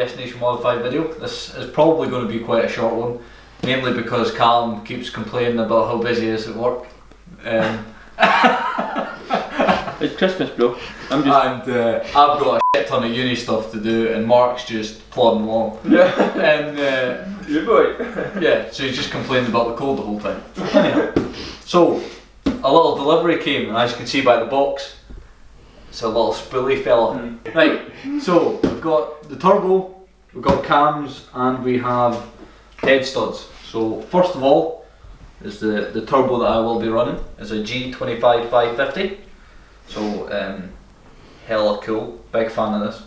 destination modified video. This is probably going to be quite a short one, mainly because Callum keeps complaining about how busy he is at work. It's Christmas, bro. I've got a shit ton of uni stuff to do, and Mark's just plodding along. Yeah. And your boy. yeah, so he's just complaining about the cold the whole time. Anyhow, so a little delivery came, and as you can see by the box, it's a little spoolie fella. Right, so we've got the turbo, we've got cams, and we have head studs. So first of all, is the turbo that I will be running is a G25-550. So hella cool, big fan of this.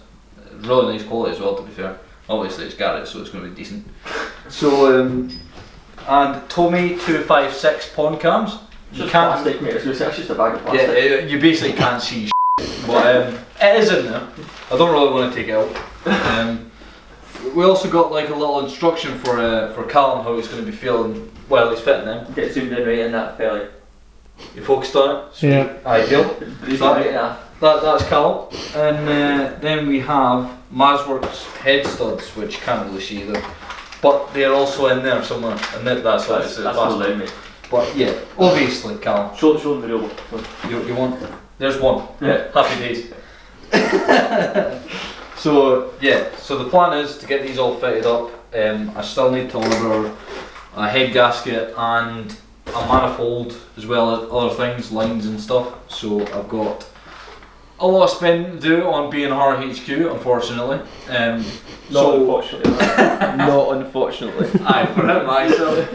Really nice quality as well, to be fair. Obviously it's Garrett, so it's going to be decent. So and Tomei 256 Poncams. You can't plastic, mate. It's just a bag of plastic. Yeah, you basically can't see shit, but it is in there. I don't really want to take it out. We also got like a little instruction for Callum how he's going to be feeling while he's fitting them. Get zoomed in right in that fella. You focused on it? Sweet. Yeah. Ideal. That's Callum. And then we have Mazworx Headstuds, which you can't really see either. But they're also in there somewhere. And that's loud, mate. But yeah, obviously Callum. Show them the real one. You want? There's one. Yeah. Happy days. So yeah, so the plan is to get these all fitted up. I still need to order a head gasket and a manifold, as well as other things, lines and stuff. So I've got a lot of spending to do on B&R HQ, unfortunately. Unfortunately. Not unfortunately. Aye, for him, myself.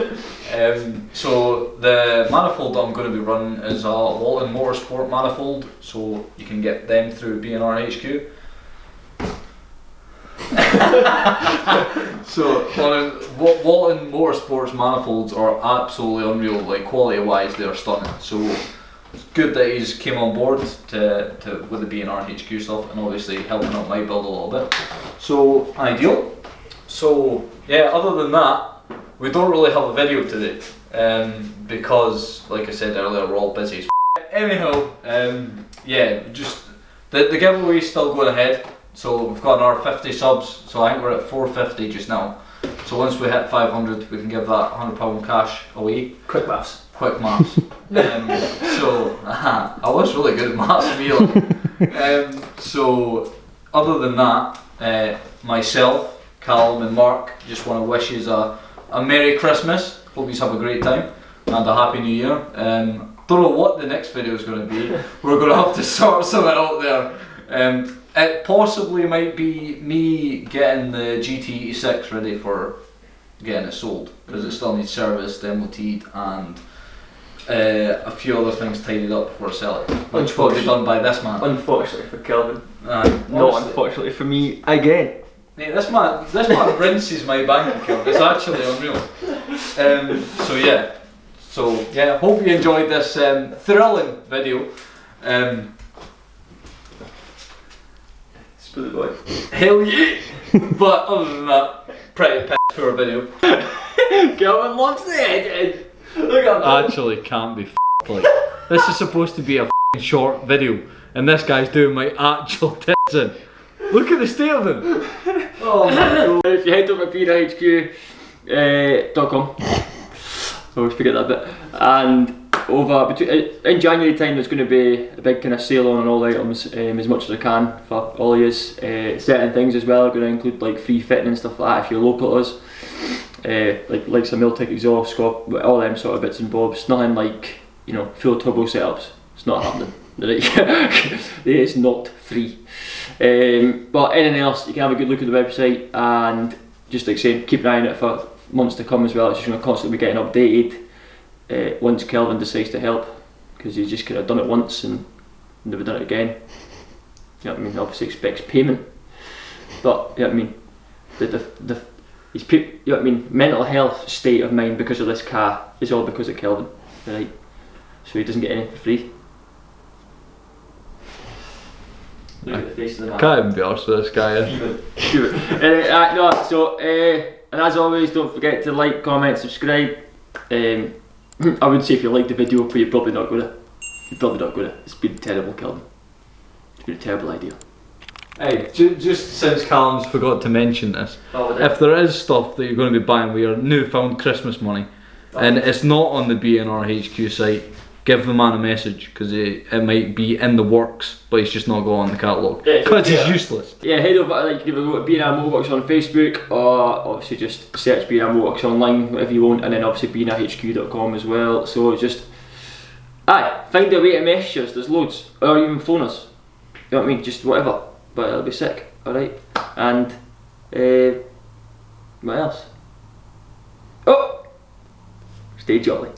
So the manifold that I'm going to be running is a Walton Motorsport manifold, so you can get them through B&R HQ. So Walton Motorsports manifolds are absolutely unreal, like quality wise they're stunning. So it's good that he's came on board with the B&R HQ stuff, and obviously helping out my build a little bit. So ideal. So yeah, other than that, we don't really have a video today, because like I said earlier, we're all busy as anyhow, yeah, just the giveaway is still going ahead. So we've got another 50 subs, so I think we're at 450 just now. So once we hit 500, we can give that £100 cash away. Quick maths. Quick maths. So I was really good at maths, me. So other than that, myself, Callum and Mark just want to wish you a Merry Christmas. Hope you have a great time and a Happy New Year. Don't know what the next video is going to be. We're going to have to sort something out there. It possibly might be me getting the GT86 ready for getting it sold, because it still needs serviced, MOT'd, and a few other things tidied up before I sell it, which will be done by this man. Unfortunately for Kelvin. Not unfortunately for me again. Yeah, this man rinses my bank account. It's actually unreal. So yeah, hope you enjoyed this thrilling video. The boy. Hell yeah! But other than that, pretty piss poor video. Kelvin loves the edit. Look at that. Actually can't be f***ed like. This is supposed to be a f***ing short video, and this guy's doing my actual tits in. Look at the state of him. Oh my god. If you head over to BNRHQ.com, I always forget that bit, and in January time there's going to be a big kind of sale on all items, as much as I can for all of us. Certain things as well are going to include like free fitting and stuff like that if you're local to us. Like some Miltech exhaust, Scott, all them sort of bits and bobs. Nothing like, you know, full turbo setups. It's not happening. It's not free. But anything else, you can have a good look at the website, and just like saying, keep an eye on it for months to come as well. It's just going to constantly be getting updated. Once Kelvin decides to help, because he's just kind of done it once and never done it again. You know what I mean? Obviously expects payment, but you know what I mean. You know what I mean. Mental health state of mind because of this car is all because of Kelvin, right? So he doesn't get anything for free. Look at the face of the man. Can't even be arsed with this guy. And as always, don't forget to like, comment, subscribe. I would say if you like the video, but you're probably not gonna. It's been terrible, Kelvin. It's been a terrible idea. Hey, just since Callum's forgot to mention this, Oh, if there is stuff that you're going to be buying with your newfound Christmas money, and it's not on the B&R HQ site, give the man a message, because it might be in the works, but it's just not going on the catalogue, because it's useless. Yeah, head over, like, either go to B&R Mazworx on Facebook, or obviously just search B&R Mazworx online, whatever you want, and then obviously brhq.com as well. So just, find a way to message us, there's loads, or even phone us, you know what I mean, just whatever, but it'll be sick, alright? And, what else? Oh! Stay jolly.